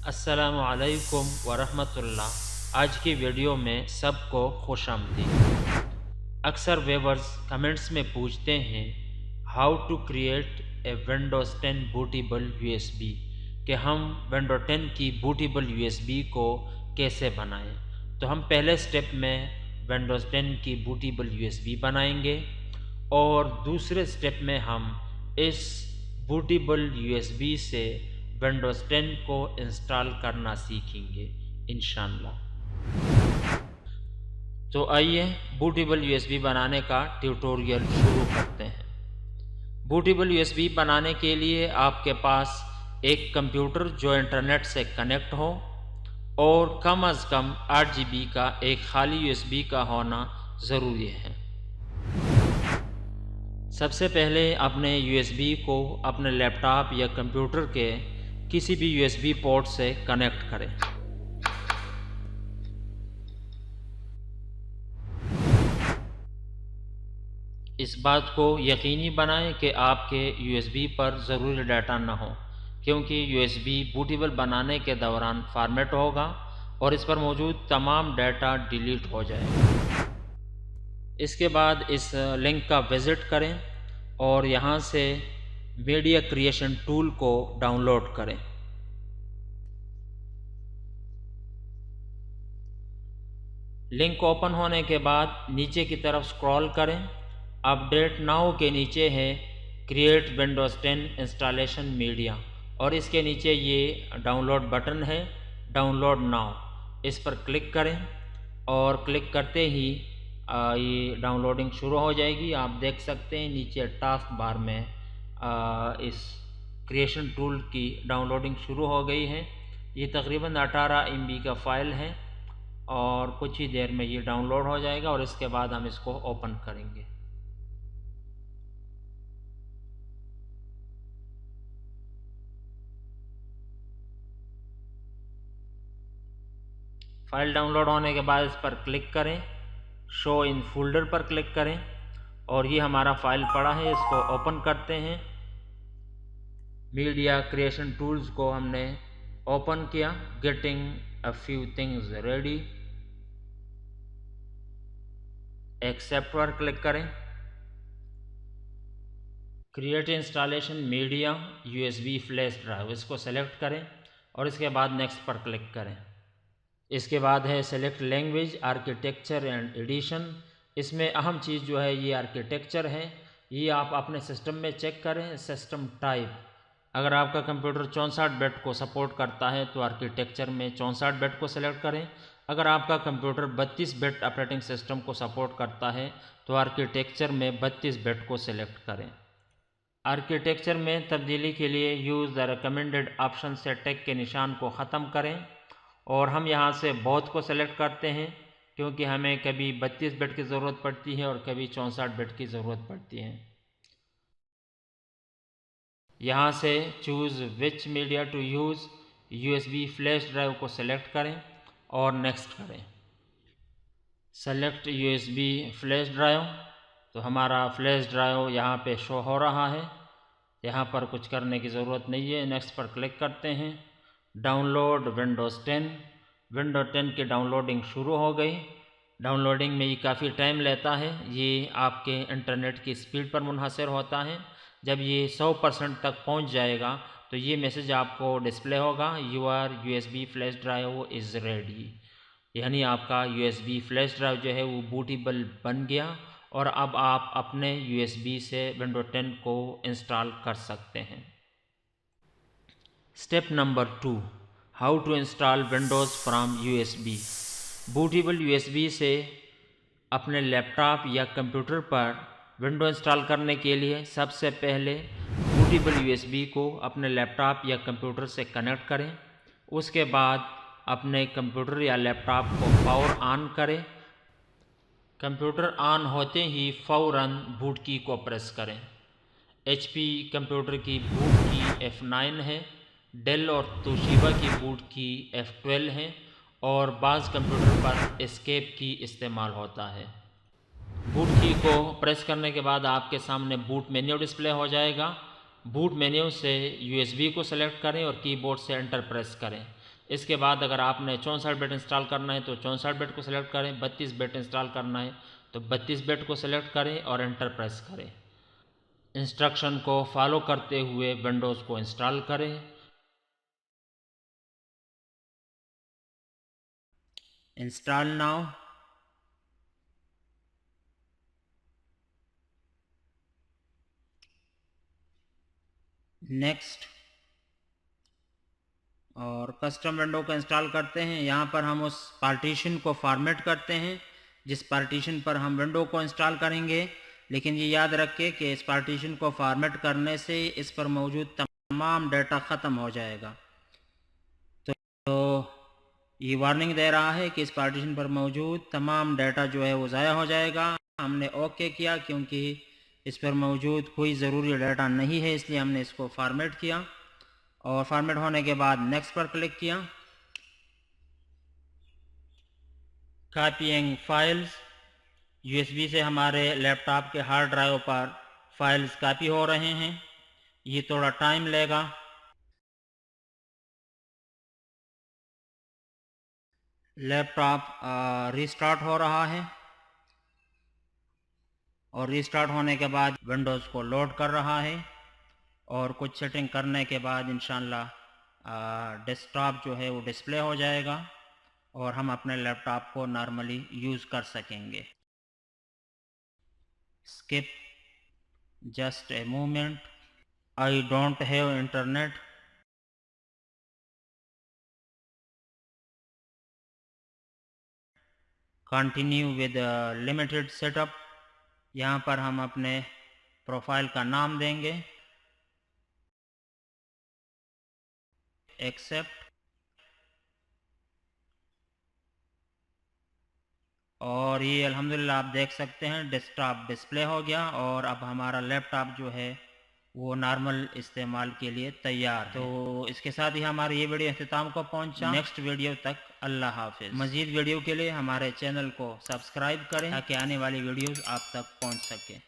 अस्सलामु अलैकुम वरहमतुल्लाह। आज की वीडियो में सबको खुशामदीद। अक्सर व्यूअर्स कमेंट्स में पूछते हैं how to create a Windows 10 bootable USB, कि हम विंडोज 10 की बूटेबल यूएसबी को कैसे बनाएं। तो हम पहले स्टेप में विंडोज़ 10 की बूटेबल यूएसबी बनाएंगे और दूसरे स्टेप में हम इस बूटेबल यूएसबी से विंडोज़ 10 को इंस्टॉल करना सीखेंगे इंशाअल्लाह। तो आइए बूटेबल यूएसबी बनाने का ट्यूटोरियल शुरू करते हैं। बूटेबल यूएसबी बनाने के लिए आपके पास एक कंप्यूटर जो इंटरनेट से कनेक्ट हो और कम अज़ कम 8 GB का एक खाली यूएसबी का होना ज़रूरी है। सबसे पहले अपने यूएसबी को अपने लैपटॉप या कंप्यूटर के किसी भी यूएसबी पोर्ट से कनेक्ट करें। इस बात को यकीनी बनाएं कि आपके यूएसबी पर ज़रूरी डाटा ना हो, क्योंकि यूएसबी बूटेबल बनाने के दौरान फॉर्मेट होगा और इस पर मौजूद तमाम डाटा डिलीट हो जाएगा। इसके बाद इस लिंक का विज़िट करें और यहाँ से मीडिया क्रिएशन टूल को डाउनलोड करें। लिंक ओपन होने के बाद नीचे की तरफ स्क्रॉल करें। अपडेट नाउ के नीचे है क्रिएट विंडोज़ 10 इंस्टॉलेशन मीडिया और इसके नीचे ये डाउनलोड बटन है, डाउनलोड नाउ। इस पर क्लिक करें और क्लिक करते ही ये डाउनलोडिंग शुरू हो जाएगी। आप देख सकते हैं नीचे टास्क बार में इस क्रिएशन टूल की डाउनलोडिंग शुरू हो गई है। ये तकरीबन 18 MB का फ़ाइल है और कुछ ही देर में ये डाउनलोड हो जाएगा और इसके बाद हम इसको ओपन करेंगे। फ़ाइल डाउनलोड होने के बाद इस पर क्लिक करें, शो इन फोल्डर पर क्लिक करें और ये हमारा फ़ाइल पड़ा है। इसको ओपन करते हैं। मीडिया क्रिएशन टूल्स को हमने ओपन किया। Getting a few things ready, accept पर क्लिक करें। Create installation media USB flash drive, इसको सेलेक्ट करें और इसके बाद नेक्स्ट पर क्लिक करें। इसके बाद है select language, architecture and edition. इसमें अहम चीज़ जो है ये आर्किटेक्चर है। ये आप अपने सिस्टम में चेक करें। सिस्टम टाइप, अगर आपका कंप्यूटर 64 बिट को सपोर्ट करता है तो आर्किटेक्चर में 64 बिट को सिलेक्ट करें। अगर आपका कंप्यूटर 32 बिट ऑपरेटिंग सिस्टम को सपोर्ट करता है तो आर्किटेक्चर में 32 बिट को सिलेक्ट करें। आर्किटेक्चर में तब्दीली के लिए यूज़ द रिकमेंडेड ऑप्शन से टिक के निशान को ख़त्म करें और हम यहाँ से बहुत को सेलेक्ट करते हैं, क्योंकि हमें कभी 32 बिट की ज़रूरत पड़ती है और कभी 64 बिट की ज़रूरत पड़ती है। यहाँ से choose which media to use, USB flash drive को सेलेक्ट करें और नेक्स्ट करें। सेलेक्ट यूएसबी फ्लैश ड्राइव, तो हमारा फ्लैश ड्राइव यहाँ पे शो हो रहा है। यहाँ पर कुछ करने की ज़रूरत नहीं है। नेक्स्ट पर क्लिक करते हैं। डाउनलोड विंडोज़ 10, विंडोज़ 10 की डाउनलोडिंग शुरू हो गई। डाउनलोडिंग में ये काफ़ी टाइम लेता है। ये आपके इंटरनेट की स्पीड पर मुनहसर होता है। जब ये 100% तक पहुंच जाएगा तो ये मैसेज आपको डिस्प्ले होगा, your USB flash drive is ready, यानी आपका यूएसबी फ्लैश ड्राइव जो है वो बूटेबल बन गया और अब आप अपने यूएसबी से विंडोज़ 10 को इंस्टॉल कर सकते हैं। Step number 2, how to install Windows from USB. Bootable USB से अपने लैपटॉप या कंप्यूटर पर विंडो इंस्टॉल करने के लिए सबसे पहले बूटेबल यूएसबी को अपने लैपटॉप या कंप्यूटर से कनेक्ट करें। उसके बाद अपने कंप्यूटर या लैपटॉप को पावर ऑन करें। कंप्यूटर ऑन होते ही फ़ौरन बूट की को प्रेस करें। HP कंप्यूटर की बूट की F9 है, डेल और तोशिबा की बूट की F12 है और बाज़ कंप्यूटर पर एस्केप की इस्तेमाल होता है। बूट की को प्रेस करने के बाद आपके सामने बूट मेन्यू डिस्प्ले हो जाएगा। बूट मेन्यू से USB को सेलेक्ट करें और कीबोर्ड से एंटर प्रेस करें। इसके बाद अगर आपने 64 बिट इंस्टॉल करना है तो 64 बिट को सिलेक्ट करें, 32 बिट इंस्टॉल करना है तो 32 बिट को सिलेक्ट करें और एंटर प्रेस करें। इंस्ट्रक्शन को फॉलो करते हुए विंडोज़ को इंस्टॉल करें। Install now. नेक्स्ट। और कस्टम विंडो को इंस्टॉल करते हैं। यहाँ पर हम उस पार्टीशन को फॉर्मेट करते हैं जिस पार्टीशन पर हम विंडो को इंस्टॉल करेंगे, लेकिन ये याद रखें कि इस पार्टीशन को फॉर्मेट करने से इस पर मौजूद तमाम डाटा ख़त्म हो जाएगा। तो ये वार्निंग दे रहा है कि इस पार्टीशन पर मौजूद तमाम डाटा जो है वो ज़ाया हो जाएगा। हमने ओके किया क्योंकि इस पर मौजूद कोई ज़रूरी डाटा नहीं है, इसलिए हमने इसको फॉर्मेट किया। और फॉर्मेट होने के बाद नेक्स्ट पर क्लिक किया। Copying files. यूएसबी से हमारे लैपटॉप के हार्ड ड्राइव पर फाइल्स कॉपी हो रहे हैं, ये थोड़ा टाइम लेगा। लैपटॉप रीस्टार्ट हो रहा है और रीस्टार्ट होने के बाद विंडोज़ को लोड कर रहा है और कुछ सेटिंग करने के बाद इंशाल्लाह डेस्कटॉप जो है वो डिस्प्ले हो जाएगा और हम अपने लैपटॉप को नॉर्मली यूज़ कर सकेंगे। Skip just a moment. I don't have internet. Continue with limited setup. यहाँ पर हम अपने प्रोफाइल का नाम देंगे। एक्सेप्ट। और ये अल्हम्दुलिल्लाह आप देख सकते हैं डेस्कटॉप डिस्प्ले हो गया और अब हमारा लैपटॉप जो है वो नॉर्मल इस्तेमाल के लिए तैयार है। तो इसके साथ ही हमारा ये वीडियो अख्ताम को पहुंचा। नेक्स्ट वीडियो तक अल्लाह हाफिज़। मज़ीद वीडियो के लिए हमारे चैनल को सब्सक्राइब करें ताकि आने वाली वीडियोज़ आप तक पहुंच सके।